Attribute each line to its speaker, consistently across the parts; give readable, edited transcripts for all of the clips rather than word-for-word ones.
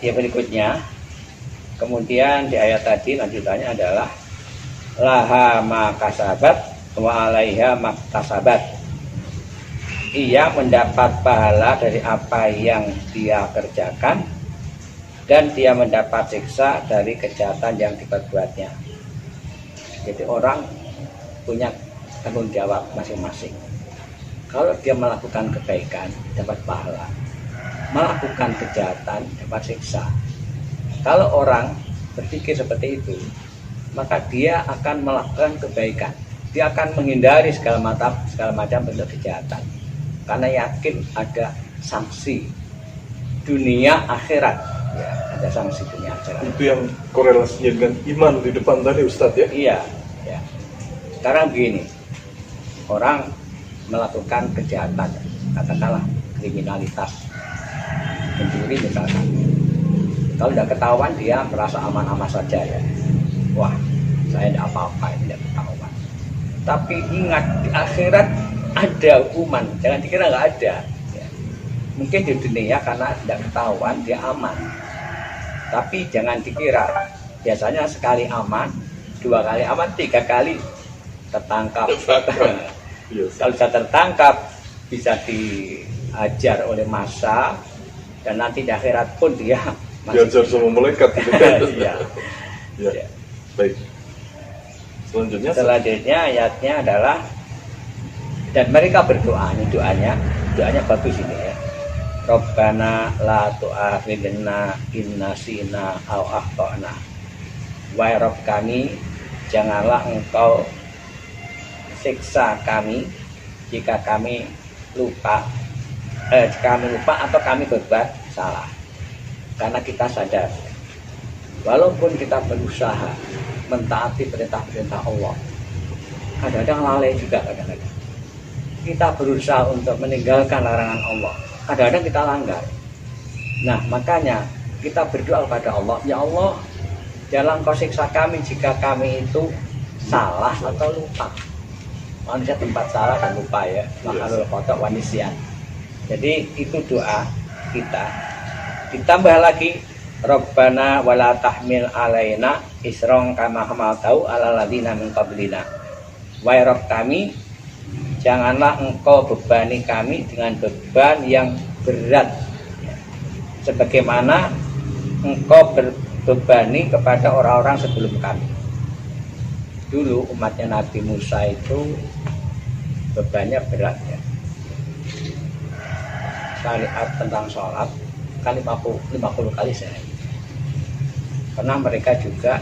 Speaker 1: Ya berikutnya, kemudian di ayat tadi lanjutannya adalah laha ma kasabat wa alaiha maktasabat. Ia mendapat pahala dari apa yang dia kerjakan dan dia mendapat siksa dari kejahatan yang diperbuatnya. Jadi orang punya tanggung jawab masing-masing. Kalau dia melakukan kebaikan dapat pahala, melakukan kejahatan dapat siksa. Kalau orang berpikir seperti itu, maka dia akan melakukan kebaikan. Dia akan menghindari segala macam bentuk kejahatan. Karena yakin ada sanksi dunia akhirat. Ya, ada sanksi dunia akhirat.
Speaker 2: Itu yang korelasinya dengan iman di depan tadi Ustadz ya?
Speaker 1: Iya, ya. Sekarang begini, orang melakukan kejahatan, katakanlah kriminalitas, mencuri misalkan. Kalau tidak ketahuan dia merasa aman-aman saja ya. Wah, saya tidak apa-apa, tidak ketahuan. Tapi ingat di akhirat ada hukuman, jangan dikira nggak ada. Ya. Mungkin di dunia karena tidak ketahuan dia aman. Tapi jangan dikira biasanya sekali aman, 2 kali aman, 3 kali tertangkap. Kalau bisa tertangkap, bisa diajar oleh massa, dan nanti di akhirat pun dia
Speaker 2: diajar sama malaikat gitu kan.
Speaker 1: Iya.
Speaker 2: Ya. Baik.
Speaker 1: Selanjutnya ayatnya adalah, dan mereka berdoa, ini doanya bagus ini ya. Rabbana la tu'akhidna in nasina aw akhtana. Wahai Rabb kami, janganlah engkau siksa kami jika kami lupa atau kami berbuat salah. Karena kita sadar, walaupun kita berusaha mentaati perintah-perintah Allah, kadang-kadang lalai juga kadang-kadang. Kita berusaha untuk meninggalkan larangan Allah, kadang-kadang kita langgar. Nah, makanya kita berdoa kepada Allah, ya Allah, jangan Kau siksa kami jika kami itu salah atau lupa. Manusia tempat salah dan lupa ya, makhluk kotor wanisian. Jadi itu doa kita. Ditambah lagi, Rabbana wala tahmil alaina isron kama hamaltau ala ladina min qablina. Wahai Rabb kami, janganlah engkau bebani kami dengan beban yang berat, sebagaimana engkau berbebani kepada orang-orang sebelum kami. Dulu umatnya Nabi Musa itu bebannya berat ya. Syariat tentang sholat kan 50 kali sehari. Karena mereka juga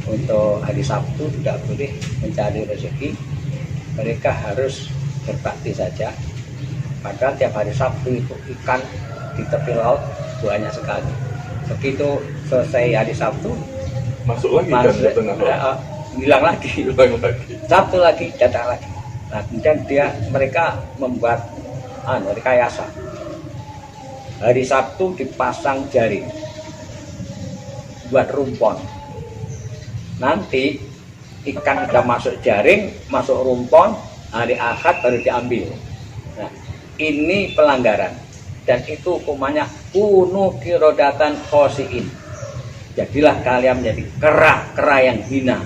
Speaker 1: untuk hari Sabtu tidak boleh mencari rezeki, mereka harus berbakti saja. Padahal tiap hari Sabtu itu ikan di tepi laut banyak sekali. Begitu selesai hari Sabtu,
Speaker 2: masuk lagi kan di tengah laut.
Speaker 1: Hilang lagi. Sabtu lagi datang lagi. Nah, kemudian mereka membuat rekayasa. Hari Sabtu dipasang jaring buat rumpon. Nanti ikan sudah masuk jaring, masuk rumpon, hari Ahad baru diambil. Nah, ini pelanggaran, dan itu hukumannya kunu kirodatan khosiin. Jadilah kalian menjadi kera yang hina.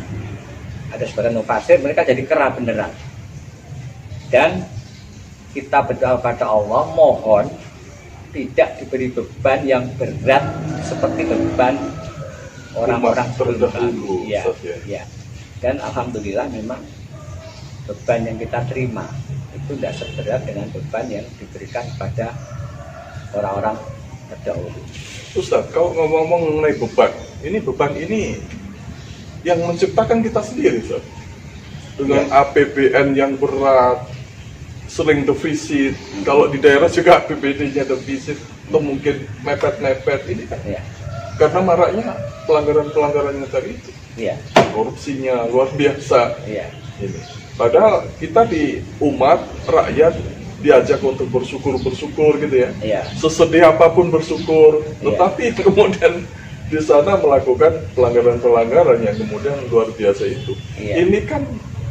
Speaker 1: Ada sebagian mufasir mereka jadi kera beneran. Dan kita berdoa pada Allah, mohon tidak diberi beban yang berat seperti beban orang-orang terdahulu. Ya. Dan alhamdulillah memang beban yang kita terima itu tidak seberat dengan beban yang diberikan kepada orang-orang terdahulu.
Speaker 2: Ustaz, kalau ngomong mengenai beban ini yang menciptakan kita sendiri, Ustaz. Dengan APBN yang berat, sering defisit. Kalau di daerah juga APBD-nya defisit, atau mungkin mepet-mepet ini kan. Karena maraknya pelanggaran-pelanggarannya tadi itu. Korupsinya luar biasa. Ini. Padahal kita di umat rakyat diajak untuk bersyukur gitu ya. Sesedih apapun bersyukur. Tetapi kemudian di sana melakukan pelanggaran-pelanggaran yang kemudian luar biasa itu. Ini kan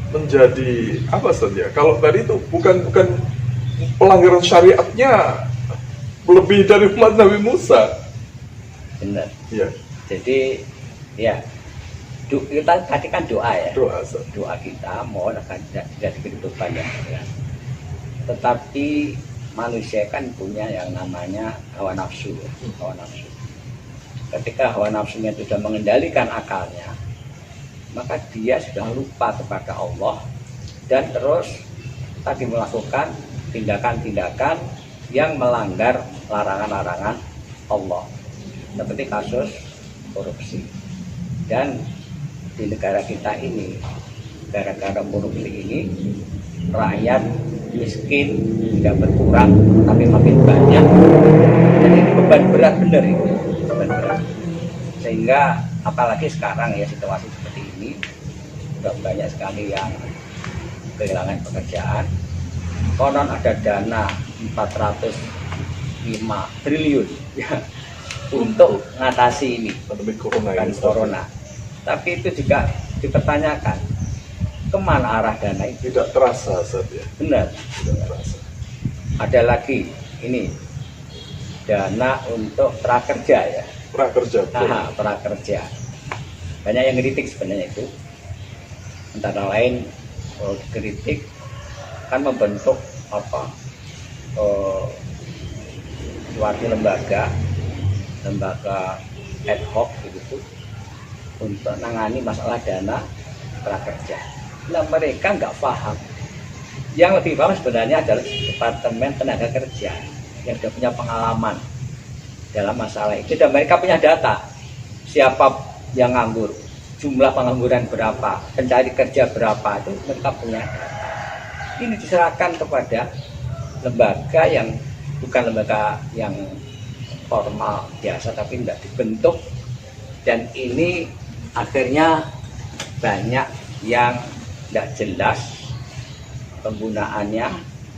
Speaker 2: menjadi apa saja? Kalau tadi itu bukan pelanggaran syariatnya lebih dari umat Nabi Musa.
Speaker 1: benar.
Speaker 2: Iya.
Speaker 1: Jadi ya kita tadi kan doa ya,
Speaker 2: Doa, Ustaz.
Speaker 1: doa kita mohon akan jadi kehidupan yang benar. Tetapi manusia kan punya yang namanya hawa nafsu, hawa nafsu. Ketika hawa nafsunya sudah mengendalikan akalnya, maka dia sudah lupa kepada Allah dan terus tadi melakukan tindakan-tindakan yang melanggar larangan-larangan Allah, seperti kasus korupsi. Dan di negara kita ini, gara-gara korupsi ini, rakyat miskin tidak berkurang tapi makin banyak. Dan ini beban berat benar ini, beban berat. Sehingga apalagi sekarang ya situasi seperti ini, sudah banyak sekali yang kehilangan pekerjaan. Konon ada dana 405 triliun ya, untuk mengatasi ini
Speaker 2: Pandemi corona
Speaker 1: bukan
Speaker 2: ini, Ustaz.
Speaker 1: corona. Tapi itu juga dipertanyakan kemana arah dana itu.
Speaker 2: Tidak terasa, Ustaz, ya.
Speaker 1: Benar.
Speaker 2: Tidak terasa.
Speaker 1: Ada lagi ini dana untuk prakerja ya.
Speaker 2: Prakerja.
Speaker 1: Nah, prakerja. Banyak yang kritik sebenarnya itu. Antara lain kritik kan membentuk apa? Suatu lembaga ad hoc gitu untuk menangani masalah dana prakerja. Nah, mereka nggak paham. Yang lebih paham sebenarnya adalah Departemen Tenaga Kerja yang sudah punya pengalaman dalam masalah itu, dan mereka punya data siapa yang nganggur, jumlah pengangguran berapa, pencari kerja berapa, itu mereka punya data. Ini diserahkan kepada lembaga yang bukan lembaga yang formal biasa, tapi tidak dibentuk, dan ini akhirnya banyak yang tidak jelas penggunaannya,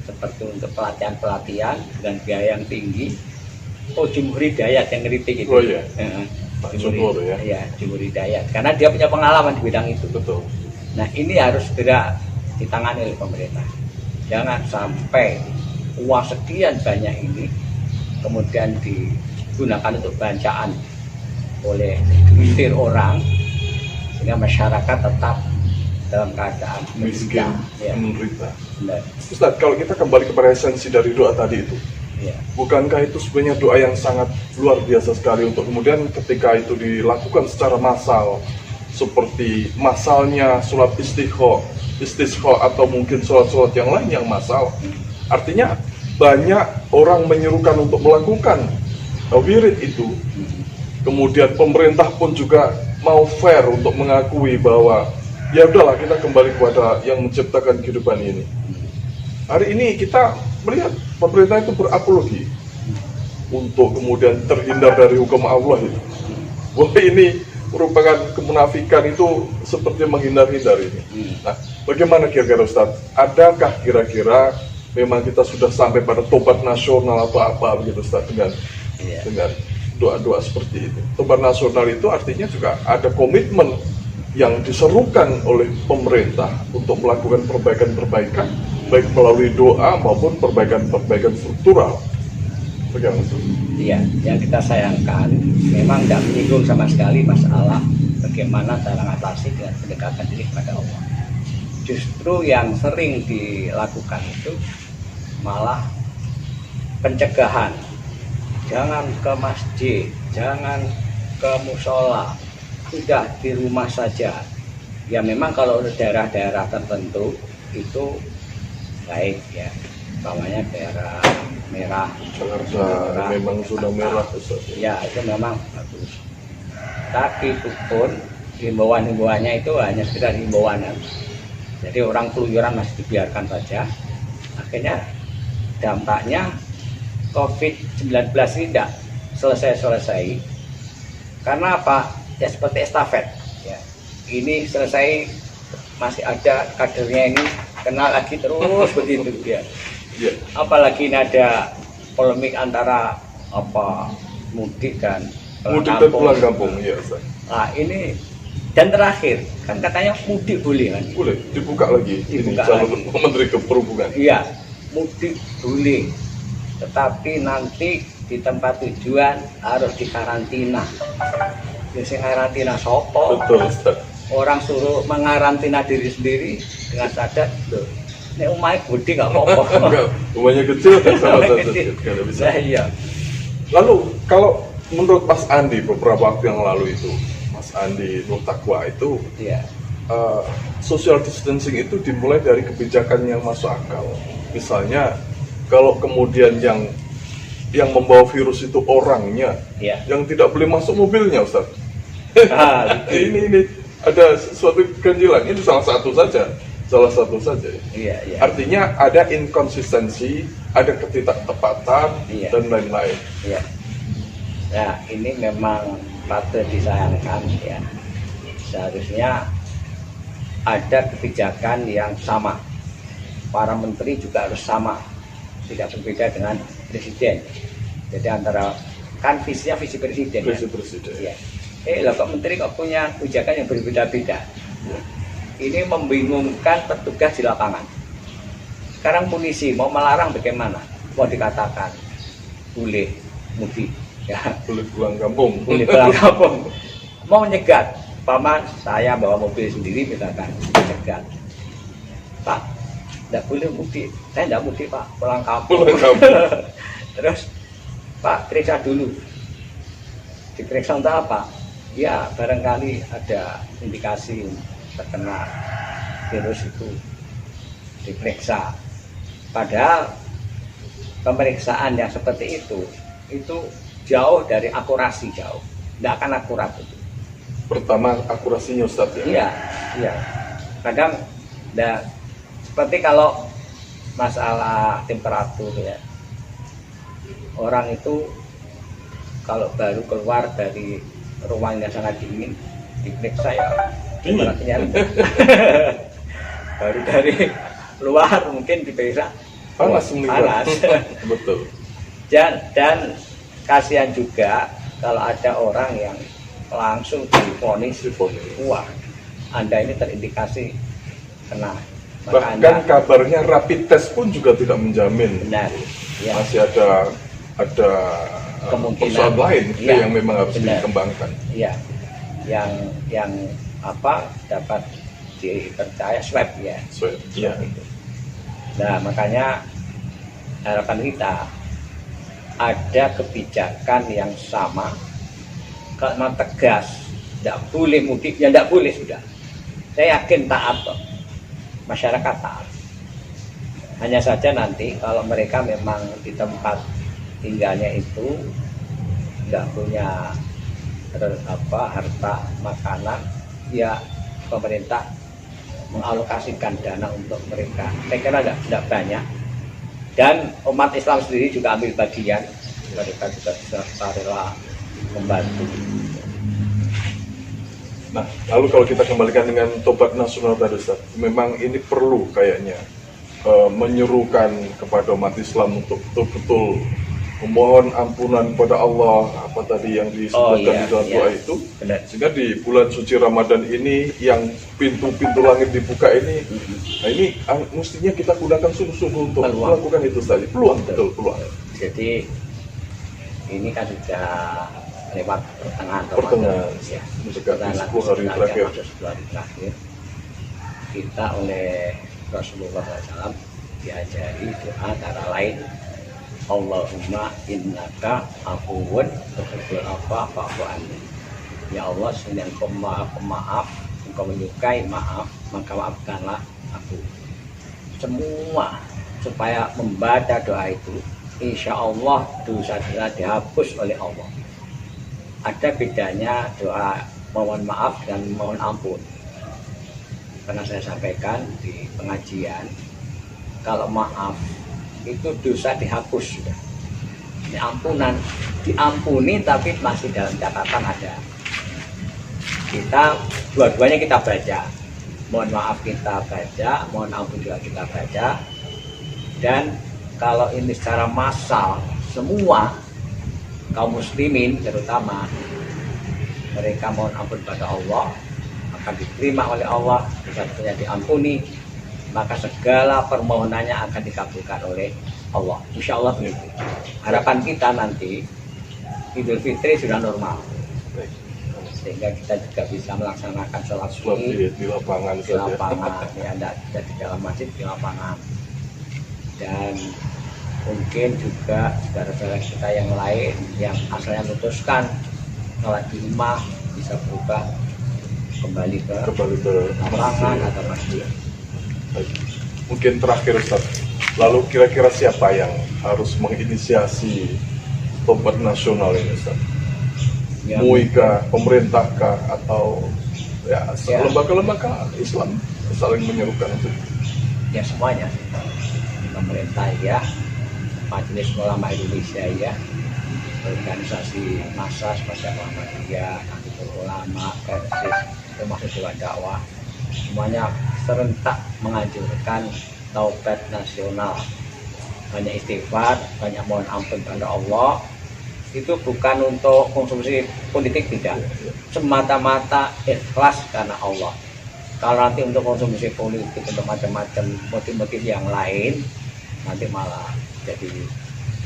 Speaker 1: seperti untuk pelatihan-pelatihan dengan biaya yang tinggi. Jumhur Hidayat yang ngeritik itu.
Speaker 2: Oh iya. Pak
Speaker 1: Jumhur,
Speaker 2: Jumhur ya.
Speaker 1: ya, Jumhur Hidayat, karena dia punya pengalaman di bidang itu.
Speaker 2: Betul.
Speaker 1: Nah, ini harus segera ditangani oleh pemerintah. Jangan sampai uang sekian banyak ini kemudian digunakan untuk bancaan oleh segelintir orang, sehingga masyarakat tetap dalam keadaan
Speaker 2: Miskin,
Speaker 1: ya.
Speaker 2: menderita.
Speaker 1: Benar.
Speaker 2: Ustaz, kalau kita kembali kepada esensi dari doa tadi itu,
Speaker 1: Ya.
Speaker 2: bukankah itu sebenarnya doa yang sangat luar biasa sekali untuk kemudian ketika itu dilakukan secara massal, seperti massalnya sholat istisqa atau mungkin sholat-sholat yang lain yang massal. Artinya banyak orang menyerukan untuk melakukan wirid itu. Kemudian pemerintah pun juga mau fair untuk mengakui bahwa ya udahlah, kita kembali kepada yang menciptakan kehidupan ini. Hari ini kita melihat pemerintah itu berapologi untuk kemudian terhindar dari hukum Allah itu. Wah, ini merupakan kemunafikan, itu seperti menghindar-hindar ini. Nah, bagaimana kira-kira Ustaz? Adakah kira-kira memang kita sudah sampai pada tobat nasional atau apa begitu Ustaz dengan doa-doa seperti itu? Tobat nasional itu artinya juga ada komitmen yang diserukan oleh pemerintah untuk melakukan perbaikan-perbaikan, baik melalui doa maupun perbaikan-perbaikan struktural. Bagaimana?
Speaker 1: Iya, yang kita sayangkan memang tidak menyinggung sama sekali masalah bagaimana cara mengatasi dengan pendekatan diri kepada Allah. Justru yang sering dilakukan itu malah pencegahan. Jangan ke masjid, jangan ke musola, sudah di rumah saja. Ya memang kalau daerah-daerah tertentu itu baik ya, umpamanya daerah merah,
Speaker 2: Jakarta memang sudah merah Ustaz.
Speaker 1: ya itu memang bagus. Tapi itu pun himbauan-himbauannya itu hanya sekedar himbauan. Jadi orang keluyuran masih dibiarkan saja. Akhirnya dampaknya COVID-19 ini tidak selesai-selesai. Karena apa? Ya seperti estafet. Ya. Ini selesai, masih ada kadernya ini kena lagi terus begitu dia.
Speaker 2: Ya.
Speaker 1: Apalagi ini ada polemik antara apa mudik dan
Speaker 2: Pulang kampung, ya Ustaz.
Speaker 1: Nah ini, dan terakhir kan katanya mudik boleh kan?
Speaker 2: Boleh dibuka lagi
Speaker 1: Dibuka
Speaker 2: ini calon
Speaker 1: lagi.
Speaker 2: Menteri Perhubungan.
Speaker 1: Iya, mudik boleh, tetapi nanti di tempat tujuan harus dikarantina. Ya sing karantina sopo?
Speaker 2: Betul Ustaz.
Speaker 1: Orang suruh mengarantina diri sendiri dengan sadar, loh, ini umai gede gak apa-apa.
Speaker 2: Enggak, rumahnya kecil kan sama
Speaker 1: Rumahnya
Speaker 2: saja
Speaker 1: kecil.
Speaker 2: kalau bisa.
Speaker 1: Nah, iya.
Speaker 2: Lalu kalau menurut Mas Andi beberapa waktu yang lalu itu, Mas Andi Nur Taqwa itu
Speaker 1: Iya.
Speaker 2: social distancing itu dimulai dari kebijakan yang masuk akal. Misalnya kalau kemudian yang membawa virus itu orangnya,
Speaker 1: Iya.
Speaker 2: yang tidak boleh masuk mobilnya, Ustaz.
Speaker 1: Ah,
Speaker 2: ini ada sesuatu ganjilan. Ini salah satu saja.
Speaker 1: iya, iya.
Speaker 2: Artinya ada inkonsistensi, ada ketidaktepatan
Speaker 1: Iya.
Speaker 2: dan lain-lain.
Speaker 1: Iya. Nah, ini memang patut disayangkan ya. Seharusnya ada kebijakan yang sama. Para menteri juga harus sama. Tidak berbeda dengan presiden. Jadi antara kan visinya visi presiden.
Speaker 2: Visi
Speaker 1: Ya?
Speaker 2: presiden.
Speaker 1: Iya. Lah kok menteri kok punya kebijakan yang berbeda-beda.
Speaker 2: Ya.
Speaker 1: Ini membingungkan petugas di lapangan. Sekarang polisi mau melarang bagaimana? Mau dikatakan boleh mudik, ya,
Speaker 2: Boleh pulang kampung.
Speaker 1: boleh pulang kampung. Mau nyegat, paman saya bawa mobil sendiri misalkan, nyegat. Pak, tidak boleh mudik. Saya tidak mudik Pak, pulang kampung.
Speaker 2: Pulang kampung.
Speaker 1: Terus Pak periksa dulu. Diperiksa untuk apa? Ya barangkali ada indikasi terkena virus itu, diperiksa. Padahal pemeriksaan yang seperti itu jauh dari akurasi, jauh. Tidak akan akurat itu.
Speaker 2: Pertama akurasinya Ustaz ya.
Speaker 1: Iya, iya. Kadang seperti kalau masalah temperatur ya. Orang itu kalau baru keluar dari ruang yang sangat dingin diperiksa ya temperaturnya rendah. Baru dari luar mungkin diperiksa
Speaker 2: Panas
Speaker 1: panas.
Speaker 2: Betul.
Speaker 1: Dan kasihan juga kalau ada orang yang langsung divonis, wah Anda ini terindikasi kena. Maka
Speaker 2: Bahkan
Speaker 1: Anda
Speaker 2: kabarnya rapid test pun juga tidak menjamin.
Speaker 1: benar. Ya,
Speaker 2: Masih ada
Speaker 1: kemungkinan
Speaker 2: persoalan lain
Speaker 1: ya,
Speaker 2: yang memang harus
Speaker 1: benar.
Speaker 2: dikembangkan.
Speaker 1: Iya, yang dapat dipercaya swab ya.
Speaker 2: Swab, ya.
Speaker 1: Itu. Nah makanya harapan kita ada kebijakan yang sama, kalau tegas, tidak boleh mudik, ya tidak boleh sudah. Saya yakin taat kok, masyarakat taat. Hanya saja nanti kalau mereka memang di tempat tinggalnya itu nggak punya harta makanan, ya pemerintah mengalokasikan dana untuk mereka. Saya kira tidak banyak. Dan umat Islam sendiri juga ambil bagian, mereka juga bisa rela membantu.
Speaker 2: Nah, lalu kalau kita kembalikan dengan tobat nasional tadi Ustaz, memang ini perlu kayaknya menyerukan kepada umat Islam untuk betul-betul memohon ampunan kepada Allah, apa tadi yang disebutkan di dalam doa itu.
Speaker 1: Benar.
Speaker 2: Sehingga di bulan suci Ramadan ini yang pintu-pintu langit dibuka ini, nah ini mestinya kita gunakan sungguh-sungguh untuk
Speaker 1: Peluang.
Speaker 2: melakukan itu tadi. Peluang, betul, peluang.
Speaker 1: Jadi ini kan sudah lewat pertengahan
Speaker 2: Pertengahan,
Speaker 1: ya.
Speaker 2: mendekati 10 hari terakhir.
Speaker 1: 10 hari terakhir kita oleh Rasulullah SAW diajari doa antara lain Allahumma innaka afuwun tuhibbul afwa fa'fu anni. Ya Allah, sungguh Engkau Maha Pemaaf, Engkau menyukai maaf, maka maafkanlah aku. Semua supaya membaca doa itu, insya Allah dosa-dosa dihapus oleh Allah. Ada bedanya doa mohon maaf dan mohon ampun. Karena saya sampaikan di pengajian, kalau maaf itu dosa dihapus sudah. Ini ampunan, diampuni tapi masih dalam catatan ada. Kita dua-duanya kita baca. Mohon maaf kita baca, mohon ampun juga kita baca. Dan kalau ini secara massal semua kaum muslimin terutama mereka mohon ampun pada Allah, akan diterima oleh Allah, dosa-dosanya diampuni, maka segala permohonannya akan dikabulkan oleh Allah. Insya Allah begitu. Harapan kita nanti Idul Fitri sudah normal,
Speaker 2: Baik.
Speaker 1: sehingga kita juga bisa melaksanakan sholat
Speaker 2: Sebab
Speaker 1: Id
Speaker 2: di lapangan
Speaker 1: di
Speaker 2: saja.
Speaker 1: lapangan, ya tidak di dalam masjid, di lapangan. Dan mungkin juga saudara-saudara kita yang lain yang asalnya memutuskan sholat di rumah bisa berubah kembali ke lapangan
Speaker 2: masjid.
Speaker 1: atau masjid.
Speaker 2: Baik. Mungkin terakhir Ustaz, lalu kira-kira siapa yang harus menginisiasi Tobat Nasional ini Ustaz?
Speaker 1: Ya,
Speaker 2: MUI kah, pemerintah kah, atau ya
Speaker 1: Ya.
Speaker 2: lembaga-lembaga Islam saling menyerukan itu?
Speaker 1: ya semuanya, pemerintah ya, Majelis Ulama Indonesia ya, organisasi massa seperti Muhammadiyah, Nahdlatul Ulama, Persis, termasuk Dewan Dakwah, semuanya serentak menganjurkan taubat nasional, banyak istighfar, banyak mohon ampun pada Allah. Itu bukan untuk konsumsi politik, tidak, semata-mata ikhlas karena Allah. Kalau nanti untuk konsumsi politik, untuk macam-macam motif-motif yang lain, nanti malah jadi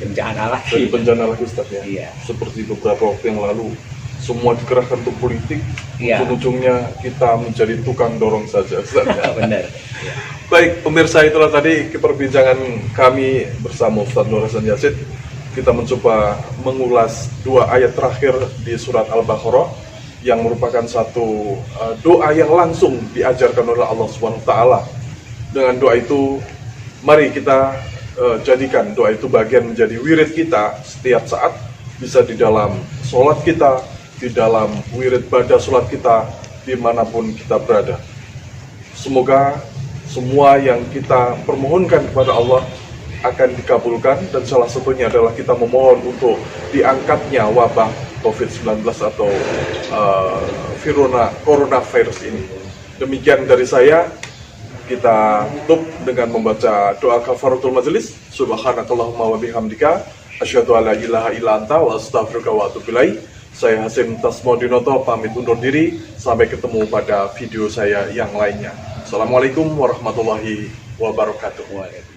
Speaker 1: bencana
Speaker 2: Jadi
Speaker 1: lagi.
Speaker 2: bencana lagi Ustaz ya?
Speaker 1: Iya.
Speaker 2: Seperti beberapa waktu yang lalu, semua dikerahkan untuk politik,
Speaker 1: Iya.
Speaker 2: ujung-ujungnya kita menjadi tukang dorong saja Ustaz ya?
Speaker 1: Benar. Ya.
Speaker 2: Baik, pemirsa, itulah tadi perbincangan kami bersama Ustaz Nur Hasan Yazid. Kita mencoba mengulas 2 ayat terakhir di surat Al-Baqarah yang merupakan satu doa yang langsung diajarkan oleh Allah SWT. Dengan doa itu, mari kita jadikan doa itu bagian menjadi wirid kita setiap saat, bisa di dalam sholat kita, di dalam wirid baca sholat kita, dimanapun kita berada. Semoga semua yang kita permohonkan kepada Allah akan dikabulkan, dan salah satunya adalah kita memohon untuk diangkatnya wabah COVID-19 atau coronavirus ini. Demikian dari saya, kita tutup dengan membaca doa kafaratul majelis. Subhanakallahumma wa bihamdika asyhadu an la ilaha illa anta wa astaghfiruka wa atubu ilaik. Saya Hasim Tasmodinoto pamit undur diri, sampai ketemu pada video saya yang lainnya. Assalamualaikum warahmatullahi wabarakatuh.
Speaker 1: Waalaikumsalam.